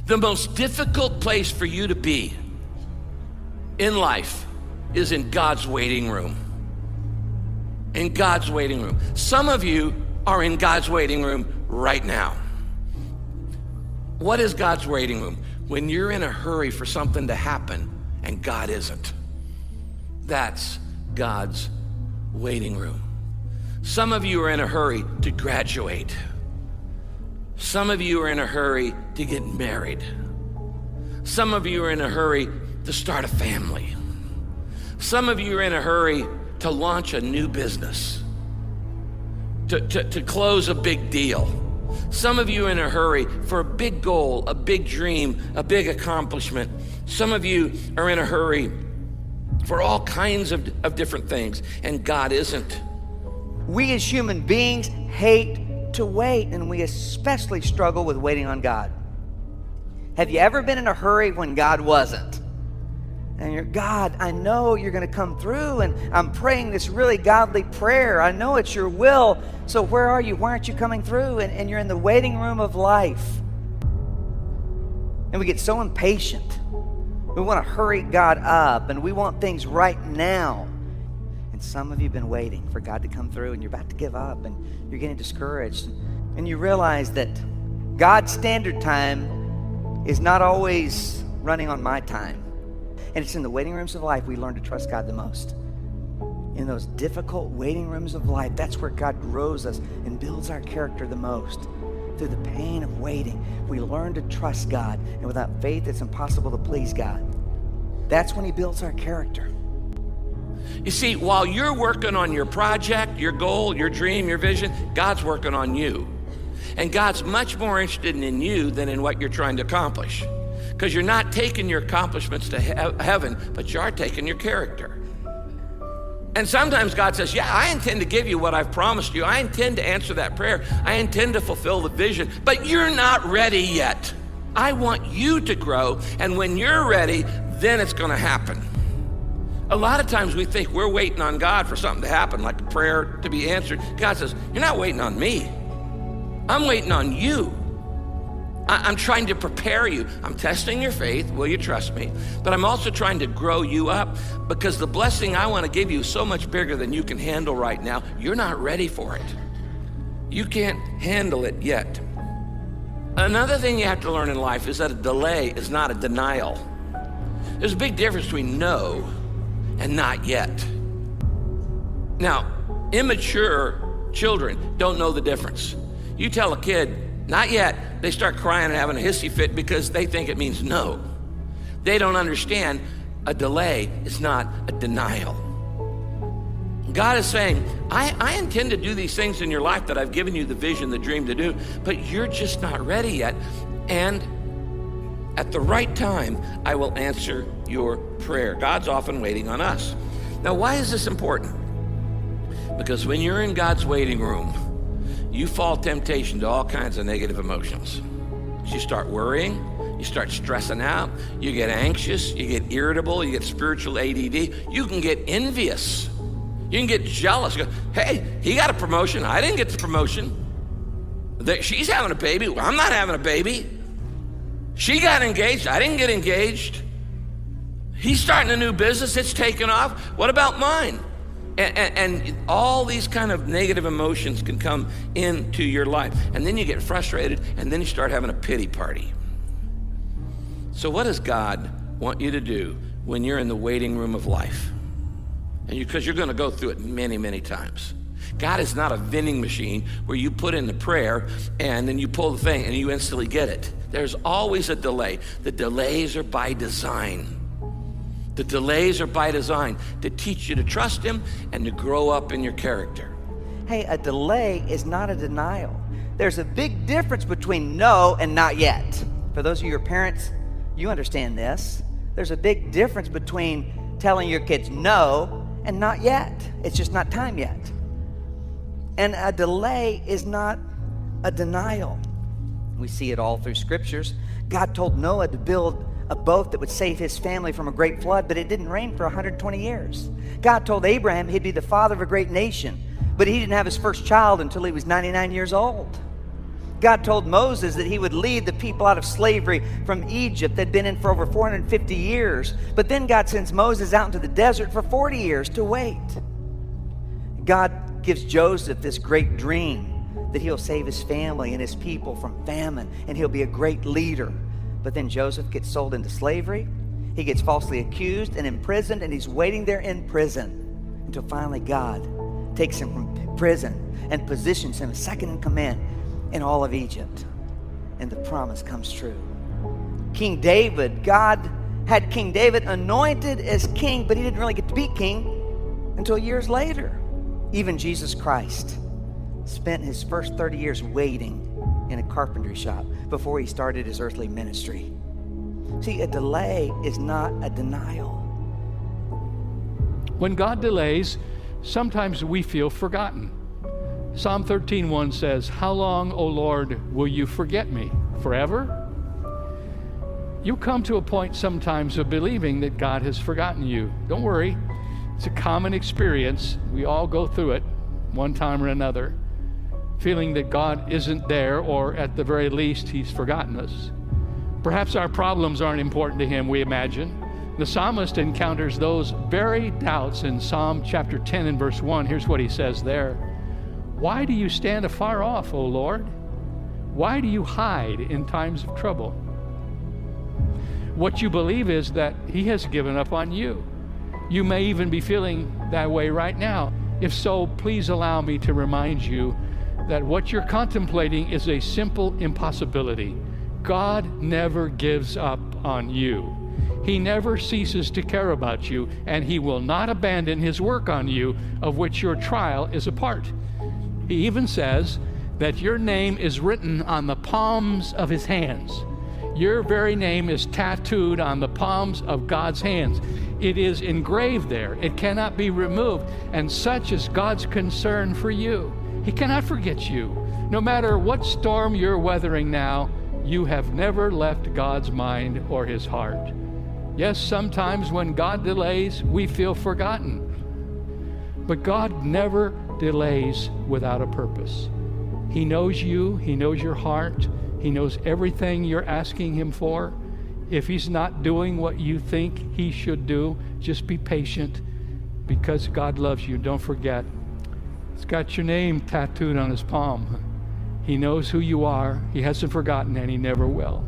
The most difficult place for you to be in life is in God's waiting room. In God's waiting room. Some of you are in God's waiting room right now. What is God's waiting room? When you're in a hurry for something to happen and God isn't. That's God's waiting room. Some of you are in a hurry to graduate. Some of you are in a hurry to get married. Some of you are in a hurry to start a family. Some of you are in a hurry to launch a new business, to close a big deal. Some of you are in a hurry for a big goal, a big dream, a big accomplishment. Some of you are in a hurry for all kinds of different things, and God isn't. We as human beings hate to wait, and we especially struggle with waiting on God. Have you ever been in a hurry when God wasn't? And you're, God, I know you're going to come through, and I'm praying this really godly prayer. I know it's your will. So where are you? Why aren't you coming through? And you're in the waiting room of life. And we get so impatient. We want to hurry God up, and we want things right now. And some of you have been waiting for God to come through, and you're about to give up, and you're getting discouraged. And you realize that God's standard time is not always running on my time. And it's in the waiting rooms of life we learn to trust God the most. In those difficult waiting rooms of life, that's where God grows us and builds our character the most. Through the pain of waiting, we learn to trust God. And without faith, it's impossible to please God. That's when He builds our character. You see, while you're working on your project, your goal, your dream, your vision, God's working on you. And God's much more interested in you than in what you're trying to accomplish. Because you're not taking your accomplishments to heaven, but you are taking your character. And sometimes God says, yeah, I intend to give you what I've promised you. I intend to answer that prayer. I intend to fulfill the vision, but you're not ready yet. I want you to grow, and when you're ready, then it's going to happen. A lot of times we think we're waiting on God for something to happen, like a prayer to be answered. God says, you're not waiting on me. I'm waiting on you. I'm trying to prepare you. I'm testing your faith. Will you trust me? But I'm also trying to grow you up, because the blessing I want to give you is so much bigger than you can handle right now. You're not ready for it. You can't handle it yet. Another thing you have to learn in life is that a delay is not a denial. There's a big difference between no and not yet. Now, immature children don't know the difference. You tell a kid, not yet, they start crying and having a hissy fit because they think it means no. They don't understand a delay is not a denial. God is saying, I intend to do these things in your life that I've given you the vision, the dream to do, but you're just not ready yet. And at the right time, I will answer your prayer. God's often waiting on us. Now, why is this important? Because when you're in God's waiting room, you fall temptation to all kinds of negative emotions. You start worrying, you start stressing out, you get anxious, you get irritable, you get spiritual ADD, you can get envious, you can get jealous. You go, hey, he got a promotion, I didn't get the promotion. She's having a baby, I'm not having a baby. She got engaged, I didn't get engaged. He's starting a new business, it's taken off, what about mine? And all these kind of negative emotions can come into your life. And then you get frustrated, and then you start having a pity party. So what does God want you to do when you're in the waiting room of life? And because you're going to go through it many, many times. God is not a vending machine where you put in the prayer and then you pull the thing and you instantly get it. There's always a delay. The delays are by design. The delays are by design to teach you to trust Him and to grow up in your character. Hey, a delay is not a denial. There's a big difference between no and not yet. For those of you who are parents, you understand this. There's a big difference between telling your kids no and not yet. It's just not time yet. And a delay is not a denial. We see it all through scriptures. God told Noah to build a boat that would save his family from a great flood, but it didn't rain for 120 years. God told Abraham he'd be the father of a great nation, but he didn't have his first child until he was 99 years old. God told Moses that he would lead the people out of slavery from Egypt. They'd been in for over 450 years. But then God sends Moses out into the desert for 40 years to wait. God gives Joseph this great dream that he'll save his family and his people from famine, and he'll be a great leader. But then Joseph gets sold into slavery. He gets falsely accused and imprisoned, and he's waiting there in prison until finally God takes him from prison and positions him second in command in all of Egypt. And the promise comes true. King David, God had King David anointed as king, but he didn't really get to be king until years later. Even Jesus Christ spent his first 30 years waiting in a carpentry shop before he started his earthly ministry. See, a delay is not a denial. When God delays, sometimes we feel forgotten. Psalm 13:1 says, "How long, O Lord, will you forget me? Forever?" You come to a point sometimes of believing that God has forgotten you. Don't worry. It's a common experience. We all go through it one time or another, feeling that God isn't there, or at the very least, he's forgotten us. Perhaps our problems aren't important to him, we imagine. The psalmist encounters those very doubts in Psalm chapter 10 and verse 1. Here's what he says there. "Why do you stand afar off, O Lord? Why do you hide in times of trouble?" What you believe is that he has given up on you. You may even be feeling that way right now. If so, please allow me to remind you that what you're contemplating is a simple impossibility. God never gives up on you. He never ceases to care about you, and he will not abandon his work on you, of which your trial is a part. He even says that your name is written on the palms of his hands. Your very name is tattooed on the palms of God's hands. It is engraved there. It cannot be removed. And such is God's concern for you. He cannot forget you. No matter what storm you're weathering now, you have never left God's mind or his heart. Yes, sometimes when God delays, we feel forgotten. But God never delays without a purpose. He knows you. He knows your heart. He knows everything you're asking him for. If he's not doing what you think he should do, just be patient, because God loves you. Don't forget, he's got your name tattooed on his palm. He knows who you are. He hasn't forgotten, and he never will.